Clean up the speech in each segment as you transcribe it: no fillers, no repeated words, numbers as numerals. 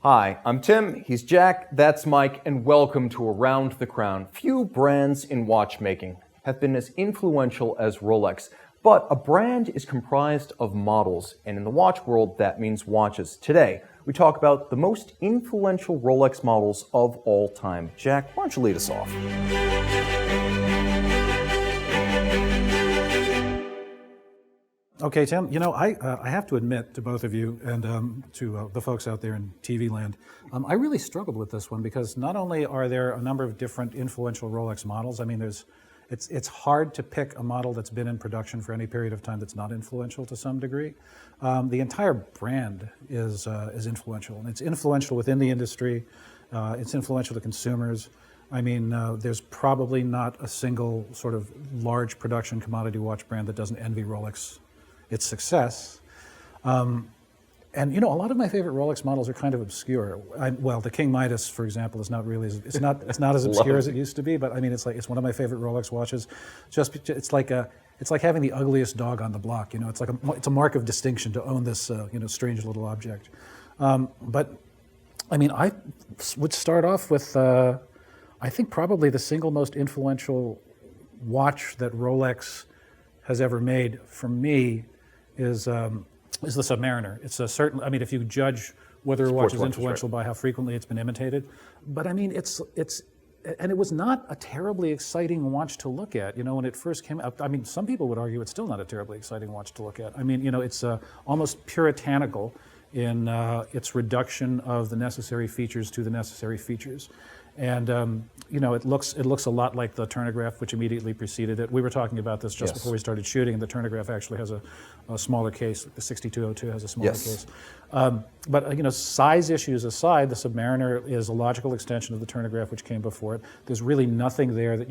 Hi, I'm Tim, he's Jack, that's Mike, and welcome to Around the Crown. Few brands in watchmaking have been as influential as Rolex, but a brand is comprised of models, and in the watch world, that means watches. Today, we talk about the most influential Rolex models of all time. Jack, why don't you lead us off? Okay, Tim, you know, I have to admit to both of you and to the folks out there in TV land, I really struggled with this one because not only are there a number of different influential Rolex models, I mean, it's hard to pick a model that's been in production for any period of time that's not influential to some degree. The entire brand is influential, and it's influential within the industry, it's influential to consumers. I mean, there's probably not a single sort of large production commodity watch brand that doesn't envy Rolex its success. And you know, a lot of my favorite Rolex models are kind of obscure. Well, the King Midas, for example, is not really it's not as obscure as it used to be. But I mean, it's one of my favorite Rolex watches. It's like having the ugliest dog on the block. You know, it's a mark of distinction to own this strange little object. But I mean, I would start off with I think probably the single most influential watch that Rolex has ever made for me is the Submariner. It's a certain. I mean, if you judge whether a watch is influential by how frequently it's been imitated, but I mean, and it was not a terribly exciting watch to look at. You know, when it first came out, I mean, some people would argue it's still not a terribly exciting watch to look at. I mean, you know, it's almost puritanical in its reduction of the necessary features to the necessary features. And you know, it looks a lot like the Turnograph, which immediately preceded it. We were talking about this just before we started shooting, and the Turnograph actually has a smaller case. The 6202 has a smaller case. But you know, size issues aside, the Submariner is a logical extension of the Turnograph, which came before it. There's really nothing there that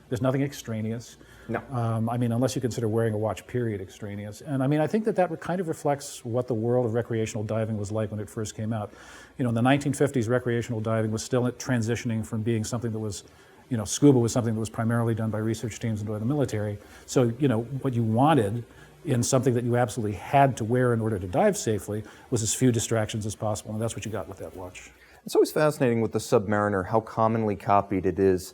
there's nothing extraneous. No. I mean, unless you consider wearing a watch, period, extraneous. And I mean, I think that kind of reflects what the world of recreational diving was like when it first came out. You know, in the 1950s, recreational diving was still transitioning from being something that was, you know, scuba was something that was primarily done by research teams and by the military. So, you know, what you wanted in something that you absolutely had to wear in order to dive safely was as few distractions as possible, and that's what you got with that watch. It's always fascinating with the Submariner how commonly copied it is.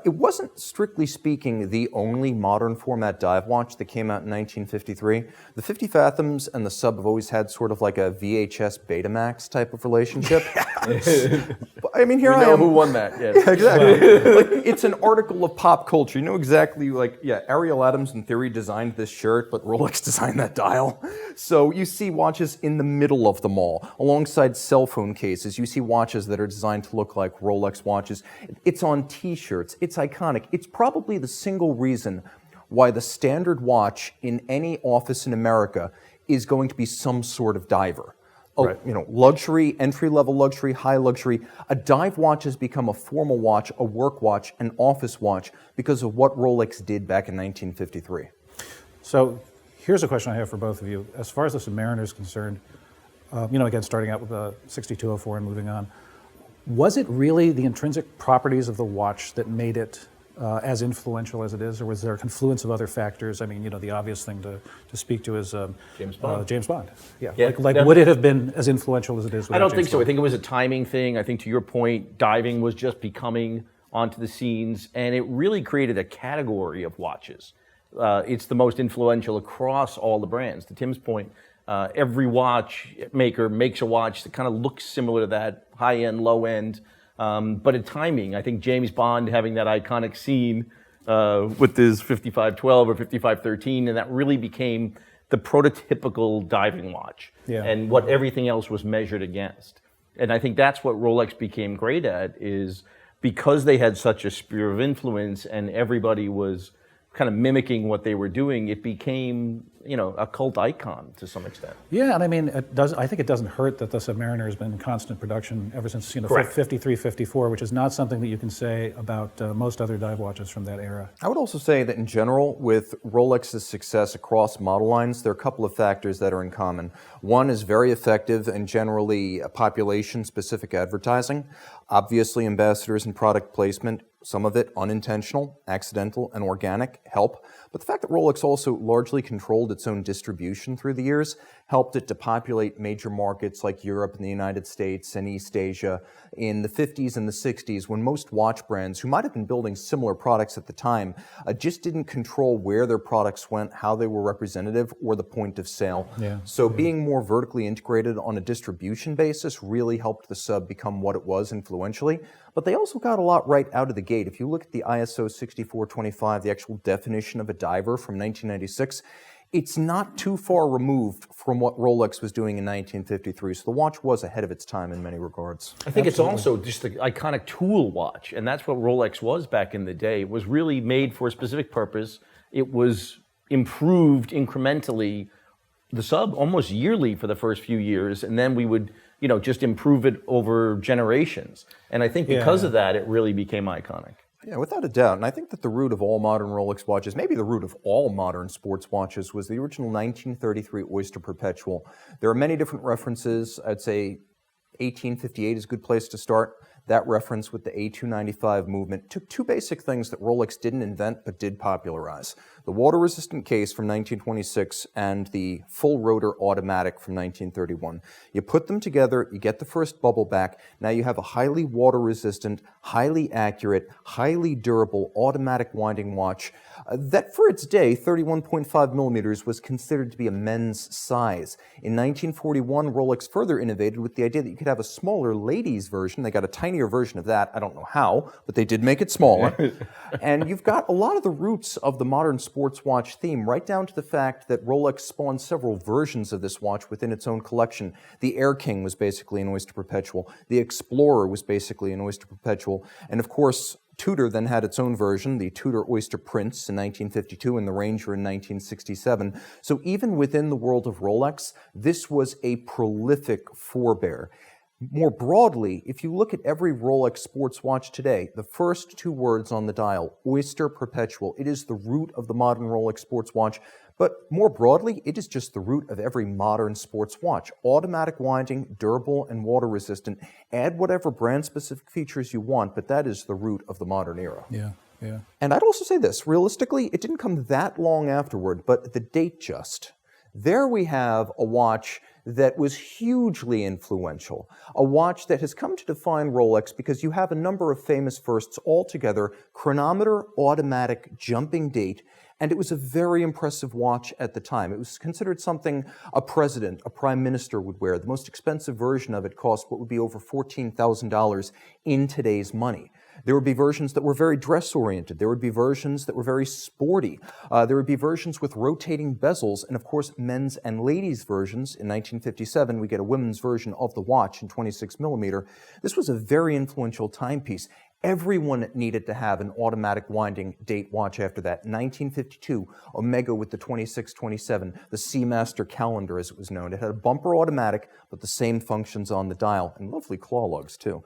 It wasn't, strictly speaking, the only modern format dive watch that came out in 1953. The 50 Fathoms and the Sub have always had sort of like a VHS Betamax type of relationship. I mean, here I am. We know who won that, yes. Yeah, exactly. Like, it's an article of pop culture. You know exactly, like, yeah, Ariel Adams in theory designed this shirt, but Rolex designed that dial. So you see watches in the middle of them all. Alongside cell phone cases, you see watches that are designed to look like Rolex watches. It's on t-shirts. It's iconic. It's probably the single reason why the standard watch in any office in America is going to be some sort of diver. Right. You know, luxury, entry-level luxury, high luxury. A dive watch has become a formal watch, a work watch, an office watch because of what Rolex did back in 1953. So here's a question I have for both of you. As far as the Submariner is concerned, you know, again, starting out with the 6204 and moving on, was it really the intrinsic properties of the watch that made it as influential as it is, or was there a confluence of other factors? I mean, you know, the obvious thing to speak to is James Bond. James Bond. Yeah. Yeah. Would it have been as influential as it is? I don't think so. I think it was a timing thing. I think, to your point, diving was just becoming onto the scenes, and it really created a category of watches. It's the most influential across all the brands. To Tim's point, every watchmaker makes a watch that kind of looks similar to that, high-end, low-end, but at timing. I think James Bond having that iconic scene with his 5512 or 5513, and that really became the prototypical diving watch, and what everything else was measured against. And I think that's what Rolex became great at, is because they had such a sphere of influence and everybody was kind of mimicking what they were doing, it became, you know, a cult icon to some extent. Yeah, and I mean, I think it doesn't hurt that the Submariner has been in constant production ever since, you know, 53, 54, which is not something that you can say about most other dive watches from that era. I would also say that in general, with Rolex's success across model lines, there are a couple of factors that are in common. One is very effective and generally population-specific advertising. Obviously, ambassadors and product placement, some of it unintentional, accidental, and organic, help. But the fact that Rolex also largely controlled its own distribution through the years helped it to populate major markets like Europe and the United States and East Asia in the 50s and the 60s, when most watch brands, who might have been building similar products at the time, just didn't control where their products went, how they were representative, or the point of sale. So being more vertically integrated on a distribution basis really helped the sub become what it was influentially. But they also got a lot right out of the gate. If you look at the ISO 6425, the actual definition of a diver from 1996, it's not too far removed from what Rolex was doing in 1953. So the watch was ahead of its time in many regards. I think it's also just the iconic tool watch, and that's what Rolex was back in the day. It was really made for a specific purpose. It was improved incrementally, the sub almost yearly for the first few years, and then we would, just improve it over generations. And I think because of that, it really became iconic. Yeah, without a doubt. And I think that the root of all modern Rolex watches, maybe the root of all modern sports watches, was the original 1933 Oyster Perpetual. There are many different references. I'd say 1858 is a good place to start. That reference with the A295 movement took two basic things that Rolex didn't invent but did popularize. The water-resistant case from 1926 and the full rotor automatic from 1931. You put them together, you get the first bubble back. Now you have a highly water-resistant, highly accurate, highly durable automatic winding watch that for its day, 31.5 millimeters, was considered to be a men's size. In 1941, Rolex further innovated with the idea that you could have a smaller ladies' version. They got a tinier version of that. I don't know how, but they did make it smaller. And you've got a lot of the roots of the modern sports watch theme, right down to the fact that Rolex spawned several versions of this watch within its own collection. The Air King was basically an Oyster Perpetual. The Explorer was basically an Oyster Perpetual. And of course, Tudor then had its own version, the Tudor Oyster Prince in 1952 and the Ranger in 1967. So even within the world of Rolex, this was a prolific forebear. More broadly, if you look at every Rolex sports watch today, the first two words on the dial, Oyster Perpetual, it is the root of the modern Rolex sports watch. But more broadly, it is just the root of every modern sports watch. Automatic winding, durable, and water-resistant. Add whatever brand-specific features you want, but that is the root of the modern era. Yeah. And I'd also say this, realistically, it didn't come that long afterward, but the Datejust. There we have a watch that was hugely influential, a watch that has come to define Rolex because you have a number of famous firsts all together: chronometer, automatic, jumping date, and it was a very impressive watch at the time. It was considered something a president, a prime minister would wear. The most expensive version of it cost what would be over $14,000 in today's money. There would be versions that were very dress-oriented. There would be versions that were very sporty. There would be versions with rotating bezels, and of course, men's and ladies' versions. In 1957, we get a women's version of the watch in 26 millimeter. This was a very influential timepiece. Everyone needed to have an automatic winding date watch after that. 1952, Omega with the 2627, the Seamaster calendar as it was known. It had a bumper automatic, but the same functions on the dial, and lovely claw lugs too.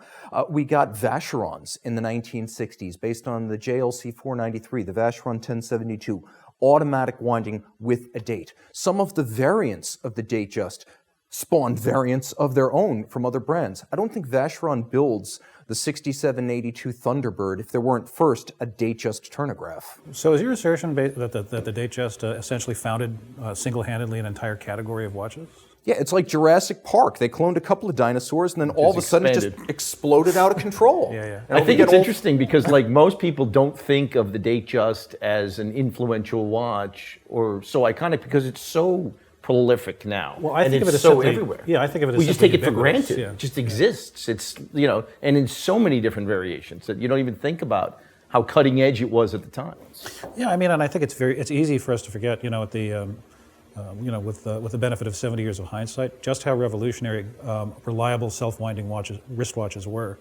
We got Vacherons in the 1960s based on the JLC 493, the Vacheron 1072, automatic winding with a date. Some of the variants of the Datejust spawned variants of their own from other brands. I don't think Vacheron builds the 6782 Thunderbird if there weren't first a Datejust turnograph. So is your assertion that the Datejust essentially founded single-handedly an entire category of watches? Yeah, it's like Jurassic Park. They cloned a couple of dinosaurs and then all of a sudden it just exploded out of control. I think it's interesting because most people don't think of the Datejust as an influential watch or so iconic because it's so prolific now. Well, I think of it as so simply, everywhere. Yeah, I think of it as we just take it for ubiquitous. granted. It just exists. It's and in so many different variations that you don't even think about how cutting edge it was at the time. Yeah, I mean, and I think it's easy for us to forget, at the with the benefit of 70 years of hindsight, just how revolutionary reliable self-winding wristwatches were.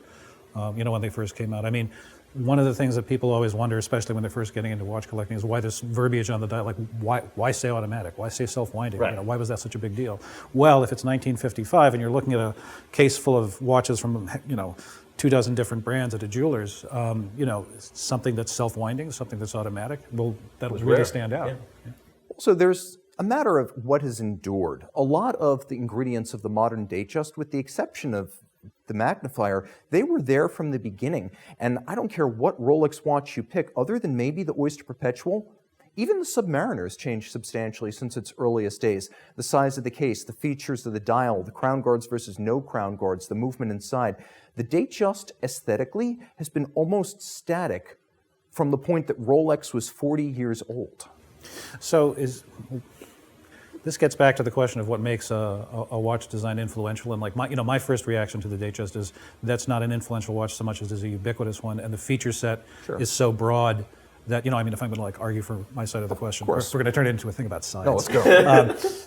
When they first came out. I mean, one of the things that people always wonder, especially when they're first getting into watch collecting, is why this verbiage on the dial, like why say automatic? Why say self-winding? Right. Why was that such a big deal? Well, if it's 1955 and you're looking at a case full of watches from 24 different brands at a jeweler's, something that's self-winding, something that's automatic, well, that'll really rare. stand out. Yeah. So there's a matter of what has endured. A lot of the ingredients of the modern Datejust, with the exception of the magnifier, they were there from the beginning. And I don't care what Rolex watch you pick, other than maybe the Oyster Perpetual, Even the Submariner has changed substantially since its earliest days. The size of the case, the features of the dial, the crown guards versus no crown guards, the movement inside. The Datejust aesthetically has been almost static from the point that Rolex was 40 years old. So this gets back to the question of what makes a watch design influential, and like my first reaction to the Datejust is that's not an influential watch so much as it is a ubiquitous one, and the feature set is so broad that if I'm going to like argue for my side of the question, we're going to turn it into a thing about science. No, let's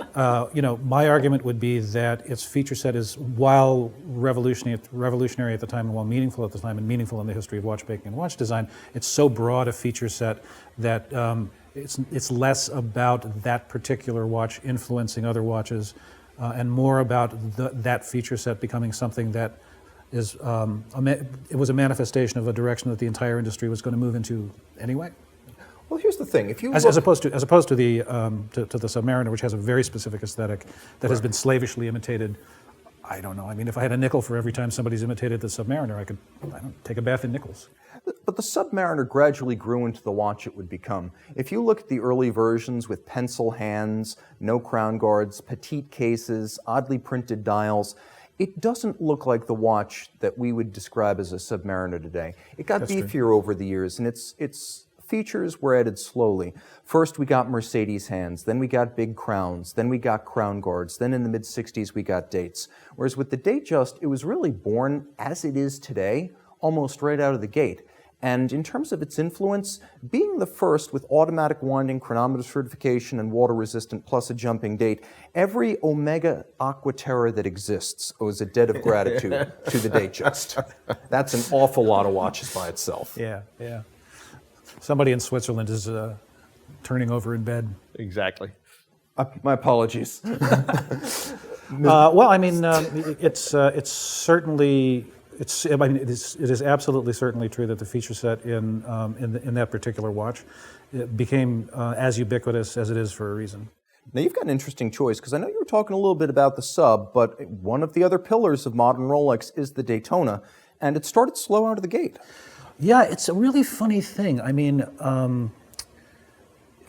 go. My argument would be that its feature set is, while revolutionary at the time and while meaningful at the time and meaningful in the history of watchmaking and watch design, it's so broad a feature set that it's less about that particular watch influencing other watches and more about that feature set becoming something that is it was a manifestation of a direction that the entire industry was going to move into anyway. Well, here's the thing: if you as opposed to the Submariner, which has a very specific aesthetic that has been slavishly imitated. I don't know. I mean, if I had a nickel for every time somebody's imitated the Submariner, I could take a bath in nickels. But the Submariner gradually grew into the watch it would become. If you look at the early versions with pencil hands, no crown guards, petite cases, oddly printed dials, it doesn't look like the watch that we would describe as a Submariner today. It got beefier over the years, and its features were added slowly. First we got Mercedes hands, then we got big crowns, then we got crown guards, then in the mid-60s we got dates. Whereas with the Datejust, it was really born as it is today, almost right out of the gate. And in terms of its influence, being the first with automatic winding, chronometer certification, and water-resistant, plus a jumping date, every Omega Aquaterra that exists owes a debt of gratitude to the Datejust. That's an awful lot of watches by itself. Yeah. Somebody in Switzerland is turning over in bed. Exactly. My apologies. Well, I mean, it's certainly. It is absolutely certainly true that the feature set in that particular watch became as ubiquitous as it is for a reason. Now you've got an interesting choice, because I know you were talking a little bit about the Sub, but one of the other pillars of modern Rolex is the Daytona, and it started slow out of the gate. Yeah, it's a really funny thing. I mean,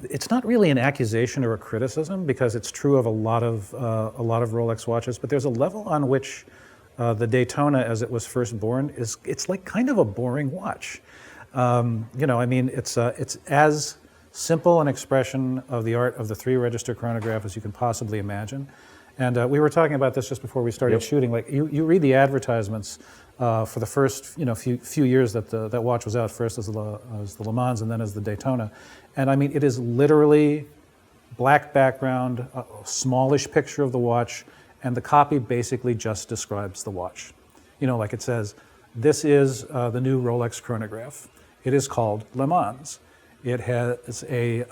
it's not really an accusation or a criticism, because it's true of a lot of Rolex watches, but there's a level on which the Daytona, as it was first born, it's like kind of a boring watch. I mean, it's as simple an expression of the art of the 3-register chronograph as you can possibly imagine. And we were talking about this just before we started shooting. Like you read the advertisements for the first few years that that watch was out, first as the Le Mans and then as the Daytona, and I mean, it is literally black background, a smallish picture of the watch. And the copy basically just describes the watch. Like it says, this is the new Rolex chronograph. It is called Le Mans. It has a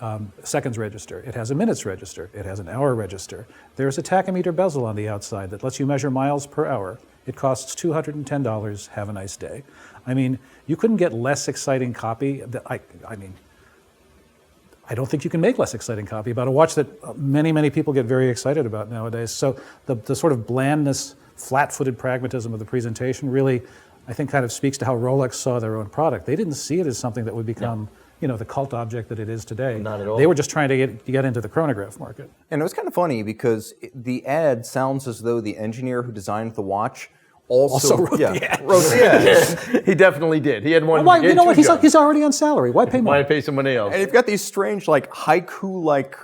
seconds register. It has a minutes register. It has an hour register. There's a tachometer bezel on the outside that lets you measure miles per hour. It costs $210. Have a nice day. I mean, you couldn't get less exciting copy. I don't think you can make less exciting copy about a watch that many people get very excited about nowadays. So the sort of blandness, flat-footed pragmatism of the presentation really, I think, kind of speaks to how Rolex saw their own product. They didn't see it as something that would become, the cult object that it is today. Not at all. They were just trying to get into the chronograph market. And it was kind of funny because the ad sounds as though the engineer who designed the watch also wrote the ad. He definitely did. He had one. Why, you know what? He's already on salary. Why pay more? Why pay somebody else? And you've got these strange, like haiku-like,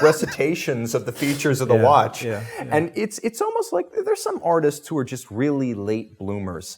recitations of the features of the watch. And it's almost like there's some artists who are just really late bloomers.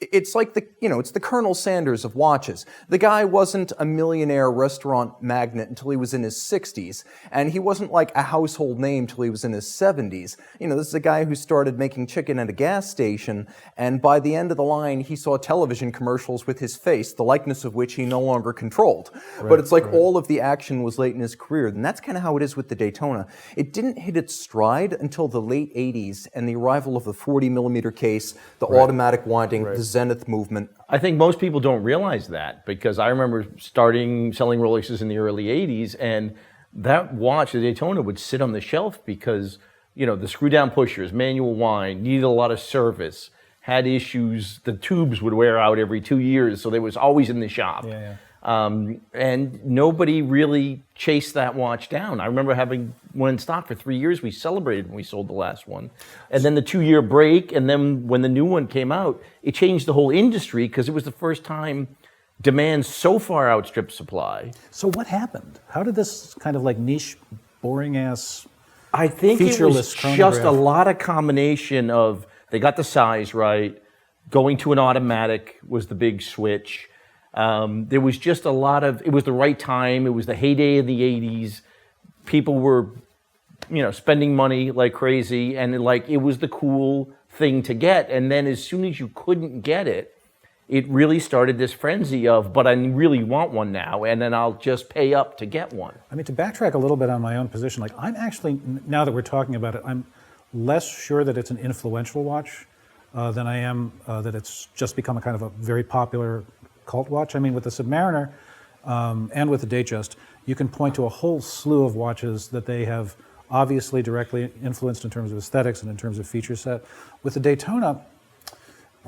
It's like it's the Colonel Sanders of watches. The guy wasn't a millionaire restaurant magnate until he was in his 60s, and he wasn't like a household name till he was in his 70s. This is a guy who started making chicken at a gas station, and by the end of the line, he saw television commercials with his face, the likeness of which he no longer controlled. But it's like all of the action was late in his career, and that's kind of how it is with the Daytona. It didn't hit its stride until the late 80s and the arrival of the 40mm case, the automatic winding, the Zenith movement. I think most people don't realize that, because I remember selling Rolexes in the early 80s, and that watch, the Daytona, would sit on the shelf because, the screw-down pushers, manual wind, needed a lot of service, had issues. The tubes would wear out every 2 years, so they was always in the shop. And nobody really chased that watch down. I remember having one in stock for 3 years. We celebrated when we sold the last one. And then the 2-year break, and then when the new one came out, it changed the whole industry because it was the first time demand so far outstripped supply. So what happened? How did this kind of like niche, boring ass, I think it was featureless just chronograph? a lot of combination of they got the size right, going to an automatic was the big switch. There was just a lot of, it was the right time, it was the heyday of the 80s. People were, spending money like crazy, and it was the cool thing to get. And then as soon as you couldn't get it, it really started this frenzy of, but I really want one now, and then I'll just pay up to get one. I mean, to backtrack a little bit on my own position, I'm actually, now that we're talking about it, I'm less sure that it's an influential watch than I am that it's just become a kind of a very popular cult watch. I mean, with the Submariner and with the Datejust, you can point to a whole slew of watches that they have obviously directly influenced in terms of aesthetics and in terms of feature set. With the Daytona,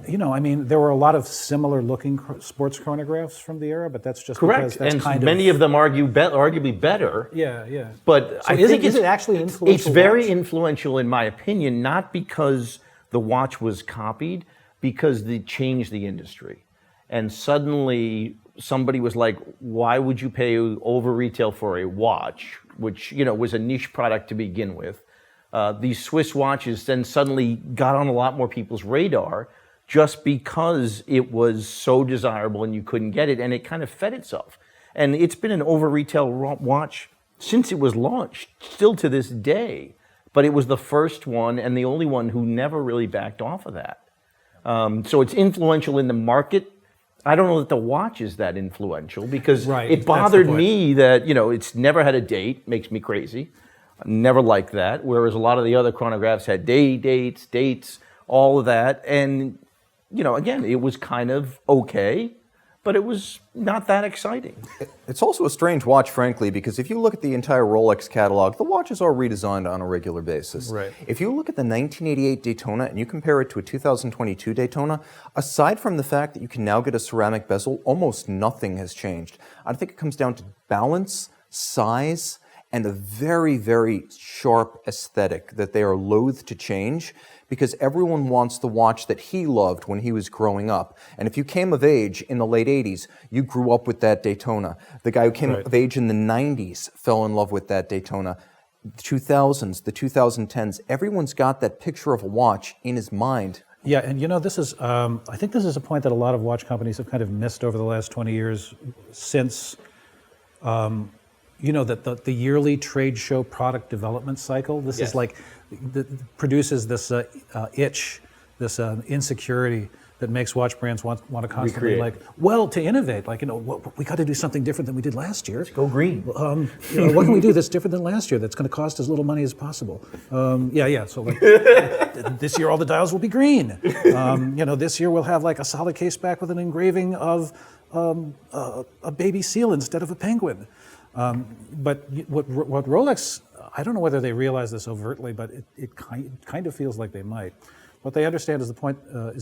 there were a lot of similar looking sports chronographs from the era, but that's just Correct, because that's and kind many of them arguably better. Yeah. But So I is think it actually an influential It's very watch? influential in my opinion, not because the watch was copied, because they changed the industry. And suddenly somebody was like, why would you pay over retail for a watch, which was a niche product to begin with? These Swiss watches then suddenly got on a lot more people's radar just because it was so desirable and you couldn't get it, and it kind of fed itself. And it's been an over retail watch since it was launched, still to this day. But it was the first one and the only one who never really backed off of that. So it's influential in the market. I don't know that the watch is that influential because Right, it that's the bothered point. me that, it's never had a date, makes me crazy. Never liked that, whereas a lot of the other chronographs had dates, all of that. And, again, it was kind of okay, but it was not that exciting. It's also a strange watch, frankly, because if you look at the entire Rolex catalog, the watches are redesigned on a regular basis. Right. If you look at the 1988 Daytona and you compare it to a 2022 Daytona, aside from the fact that you can now get a ceramic bezel, almost nothing has changed. I think it comes down to balance, size, and a very, very sharp aesthetic that they are loath to change because everyone wants the watch that he loved when he was growing up. And if you came of age in the late 80s, you grew up with that Daytona. The guy who came of age in the 90s fell in love with that Daytona. The 2000s, the 2010s, everyone's got that picture of a watch in his mind. Yeah, and this is, I think this is a point that a lot of watch companies have kind of missed over the last 20 years since, that the yearly trade show product development cycle, this is like, produces this itch, this insecurity that makes watch brands want to constantly to innovate. We got to do something different than we did last year. Go green. What can we do that's different than last year that's going to cost as little money as possible? So this year all the dials will be green. This year we'll have a solid case back with an engraving of a baby seal instead of a penguin. But what Rolex, I don't know whether they realize this overtly, but it kind of feels like they might. What they understand is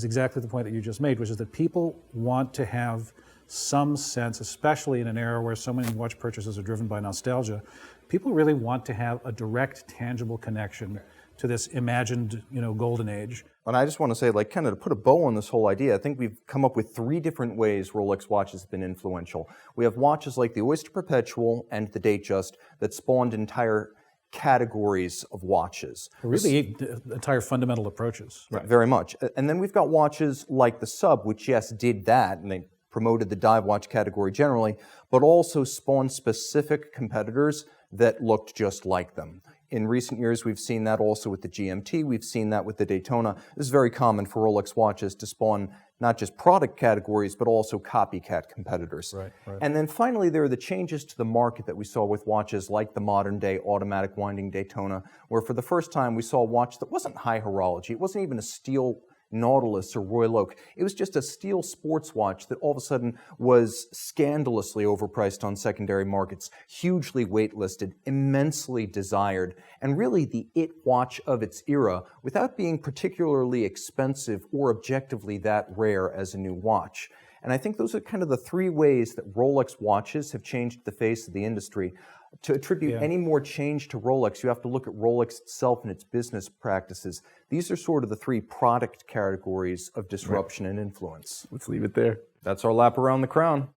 exactly the point that you just made, which is that people want to have some sense, especially in an era where so many watch purchases are driven by nostalgia. People really want to have a direct, tangible connection to this imagined, golden age. And I just want to say, kind of to put a bow on this whole idea, I think we've come up with 3 different ways Rolex watches have been influential. We have watches like the Oyster Perpetual and the Datejust that spawned entire categories of watches. Really, entire fundamental approaches. Right. Very much. And then we've got watches like the Sub, which, yes, did that, and they promoted the dive watch category generally, but also spawned specific competitors that looked just like them. In recent years, we've seen that also with the GMT. We've seen that with the Daytona. This is very common for Rolex watches to spawn not just product categories, but also copycat competitors. Right. And then finally, there are the changes to the market that we saw with watches like the modern-day automatic winding Daytona, where for the first time we saw a watch that wasn't high horology. It wasn't even a steel Nautilus or Royal Oak. It was just a steel sports watch that all of a sudden was scandalously overpriced on secondary markets, hugely waitlisted, immensely desired, and really the it watch of its era without being particularly expensive or objectively that rare as a new watch. And I think those are kind of the three ways that Rolex watches have changed the face of the industry. To attribute any more change to Rolex, you have to look at Rolex itself and its business practices. These are sort of the three product categories of disruption and influence. Let's leave it there. That's our lap around the crown.